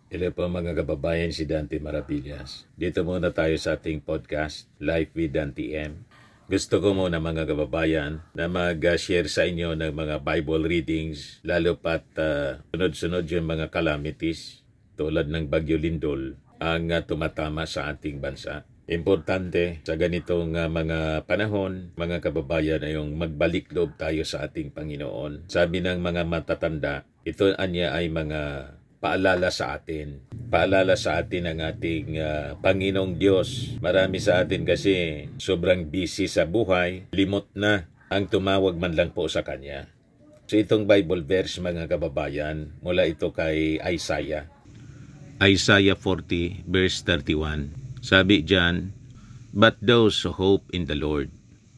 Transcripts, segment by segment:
Hello po mga kababayan, si Dante Maravillas. Dito muna tayo sa ating podcast, Life with Dante M. Gusto ko muna mga kababayan na mag-share sa inyo ng mga Bible readings, lalo pat sunod-sunod yung mga calamities tulad ng Bagyo Lindol ang tumatama sa ating bansa. Importante sa ganitong mga panahon, mga kababayan, ay yung magbalik loob tayo sa ating Panginoon. Sabi ng mga matatanda, ito anya ay mga paalala sa atin. Paalala sa atin ng ating Panginoong Diyos. Marami sa atin kasi sobrang busy sa buhay, limot na ang tumawag man lang po sa Kanya. So itong Bible verse mga kababayan, mula ito kay Isaiah. Isaiah 40 verse 31. Sabi diyan, "But those who hope in the Lord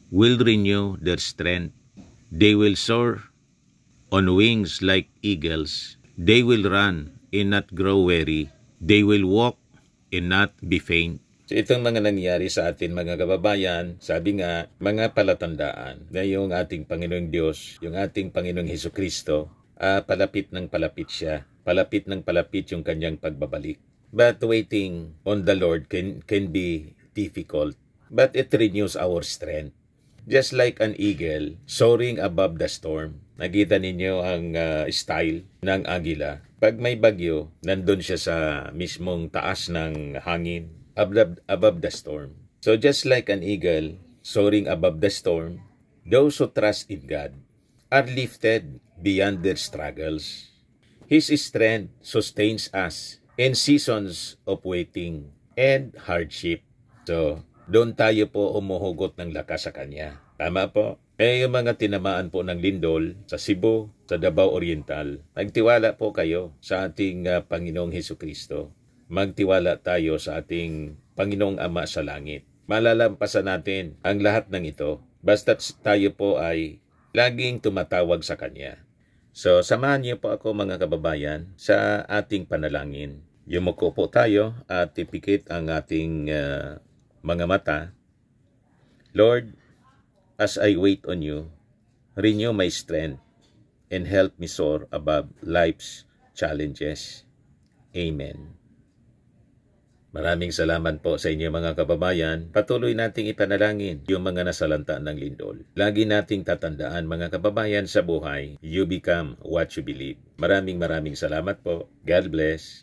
will renew their strength. They will soar on wings like eagles. They will run and not grow weary. They will walk and not be faint." So itong mga nangyari sa atin mga kababayan, sabi nga, mga palatandaan na yung ating Panginoong Diyos, yung ating Panginoong Hesukristo, palapit ng palapit siya. Palapit ng palapit yung kanyang pagbabalik. But waiting on the Lord can be difficult. But it renews our strength. Just like an eagle soaring above the storm. Nakita ninyo ang style ng agila. Pag may bagyo, nandun siya sa mismong taas ng hangin, above the storm. So just like an eagle soaring above the storm, those who trust in God are lifted beyond their struggles. His strength sustains us in seasons of waiting and hardship. So, doon tayo po umuhugot ng lakas sa Kanya. Tama po? Yung mga tinamaan po ng lindol sa Cebu, sa Davao Oriental, magtiwala po kayo sa ating Panginoong Hesukristo. Magtiwala tayo sa ating Panginoong Ama sa langit. Malalampasan natin ang lahat ng ito. Basta't tayo po ay laging tumatawag sa Kanya. So, samahan niyo po ako mga kababayan sa ating panalangin. Yumuko po tayo at ipikit ang ating mga mata. Lord, as I wait on you, renew my strength and help me soar above life's challenges. Amen. Maraming salamat po sa inyo mga kababayan. Patuloy nating ipanalangin yung mga nasalanta ng lindol. Lagi nating tatandaan mga kababayan sa buhay, you become what you believe. Maraming salamat po. God bless.